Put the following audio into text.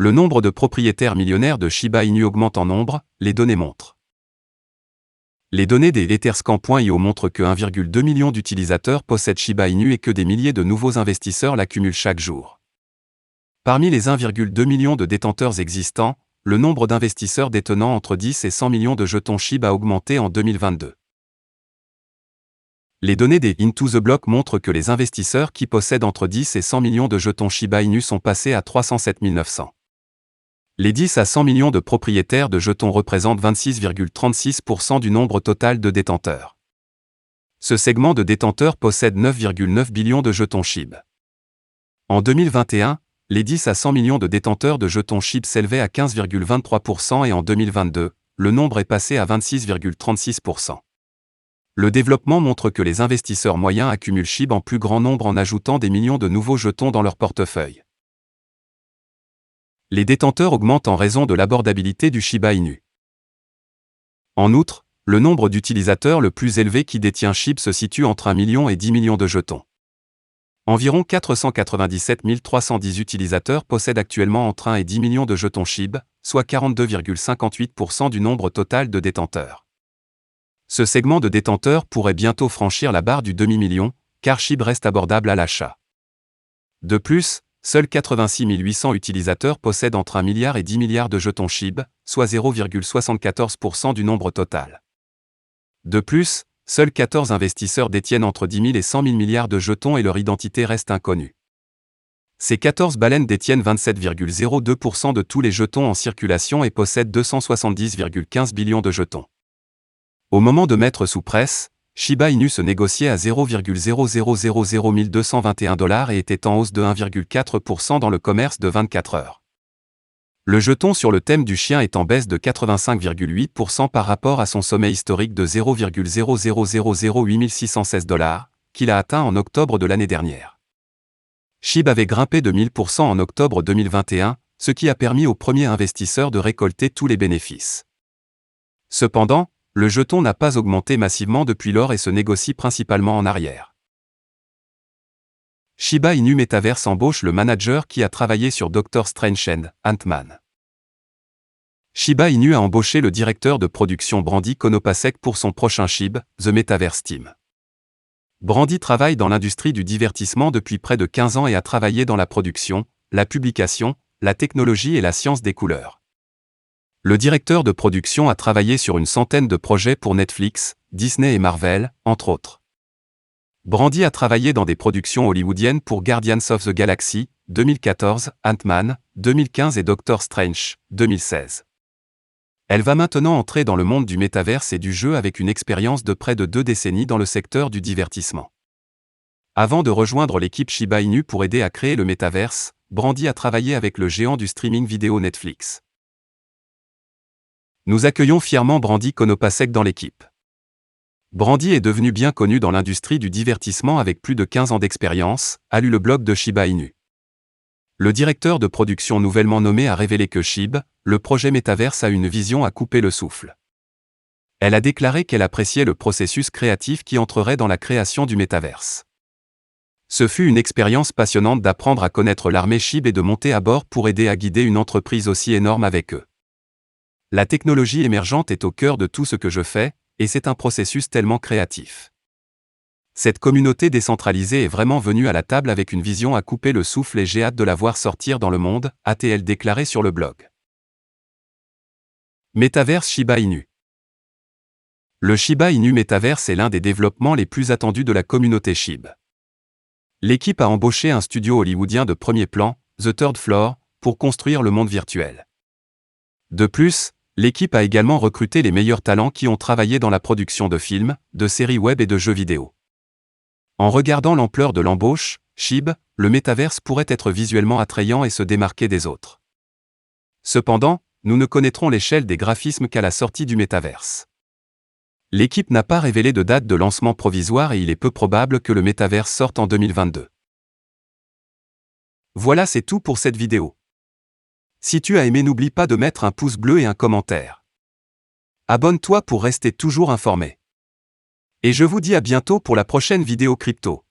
Le nombre de propriétaires millionnaires de Shiba Inu augmente en nombre, les données montrent. Les données des Etherscan.io montrent que 1,2 million d'utilisateurs possèdent Shiba Inu et que des milliers de nouveaux investisseurs l'accumulent chaque jour. Parmi les 1,2 million de détenteurs existants, le nombre d'investisseurs détenant entre 10 et 100 millions de jetons Shiba a augmenté en 2022. Les données des Into the Block montrent que les investisseurs qui possèdent entre 10 et 100 millions de jetons Shiba Inu sont passés à 307 900. Les 10 à 100 millions de propriétaires de jetons représentent 26,36% du nombre total de détenteurs. Ce segment de détenteurs possède 9,9 billions de jetons SHIB. En 2021, les 10 à 100 millions de détenteurs de jetons SHIB s'élevaient à 15,23% et en 2022, le nombre est passé à 26,36%. Le développement montre que les investisseurs moyens accumulent SHIB en plus grand nombre en ajoutant des millions de nouveaux jetons dans leur portefeuille. Les détenteurs augmentent en raison de l'abordabilité du Shiba Inu. En outre, le nombre d'utilisateurs le plus élevé qui détient SHIB se situe entre 1 million et 10 millions de jetons. Environ 497 310 utilisateurs possèdent actuellement entre 1 et 10 millions de jetons SHIB, soit 42,58% du nombre total de détenteurs. Ce segment de détenteurs pourrait bientôt franchir la barre du demi-million, car SHIB reste abordable à l'achat. De plus, seuls 86 800 utilisateurs possèdent entre 1 milliard et 10 milliards de jetons SHIB, soit 0,74% du nombre total. De plus, seuls 14 investisseurs détiennent entre 10 000 et 100 000 milliards de jetons et leur identité reste inconnue. Ces 14 baleines détiennent 27,02% de tous les jetons en circulation et possèdent 270,15 billions de jetons. Au moment de mettre sous presse, Shiba Inu se négociait à 0,0000221 $ et était en hausse de 1,4% dans le commerce de 24 heures. Le jeton sur le thème du chien est en baisse de 85,8% par rapport à son sommet historique de 0,0008616 $, qu'il a atteint en octobre de l'année dernière. SHIB avait grimpé de 1000% en octobre 2021, ce qui a permis aux premiers investisseurs de récolter tous les bénéfices. Cependant, le jeton n'a pas augmenté massivement depuis lors et se négocie principalement en arrière. Shiba Inu Metaverse embauche le manager qui a travaillé sur Doctor Strange and Ant-Man. Shiba Inu a embauché le directeur de production Brandy Konopasek pour son prochain SHIB, The Metaverse Team. Brandy travaille dans l'industrie du divertissement depuis près de 15 ans et a travaillé dans la production, la publication, la technologie et la science des couleurs. Le directeur de production a travaillé sur une centaine de projets pour Netflix, Disney et Marvel, entre autres. Brandy a travaillé dans des productions hollywoodiennes pour Guardians of the Galaxy, 2014, Ant-Man, 2015 et Doctor Strange, 2016. Elle va maintenant entrer dans le monde du métaverse et du jeu avec une expérience de près de 2 décennies dans le secteur du divertissement. Avant de rejoindre l'équipe Shiba Inu pour aider à créer le métaverse, Brandy a travaillé avec le géant du streaming vidéo Netflix. Nous accueillons fièrement Brandy Konopasek dans l'équipe. Brandy est devenu bien connu dans l'industrie du divertissement avec plus de 15 ans d'expérience, a lu le blog de Shiba Inu. Le directeur de production nouvellement nommé a révélé que SHIB, le projet Metaverse, a une vision à couper le souffle. Elle a déclaré qu'elle appréciait le processus créatif qui entrerait dans la création du Metaverse. Ce fut une expérience passionnante d'apprendre à connaître l'armée SHIB et de monter à bord pour aider à guider une entreprise aussi énorme avec eux. La technologie émergente est au cœur de tout ce que je fais, et c'est un processus tellement créatif. Cette communauté décentralisée est vraiment venue à la table avec une vision à couper le souffle et j'ai hâte de la voir sortir dans le monde, a-t-elle déclaré sur le blog. Metaverse Shiba Inu. Le Shiba Inu Metaverse est l'un des développements les plus attendus de la communauté SHIB. L'équipe a embauché un studio hollywoodien de premier plan, The Third Floor, pour construire le monde virtuel. De plus, l'équipe a également recruté les meilleurs talents qui ont travaillé dans la production de films, de séries web et de jeux vidéo. En regardant l'ampleur de l'embauche, SHIB, le métaverse pourrait être visuellement attrayant et se démarquer des autres. Cependant, nous ne connaîtrons l'échelle des graphismes qu'à la sortie du métaverse. L'équipe n'a pas révélé de date de lancement provisoire et il est peu probable que le métaverse sorte en 2022. Voilà, c'est tout pour cette vidéo. Si tu as aimé, n'oublie pas de mettre un pouce bleu et un commentaire. Abonne-toi pour rester toujours informé. Et je vous dis à bientôt pour la prochaine vidéo crypto.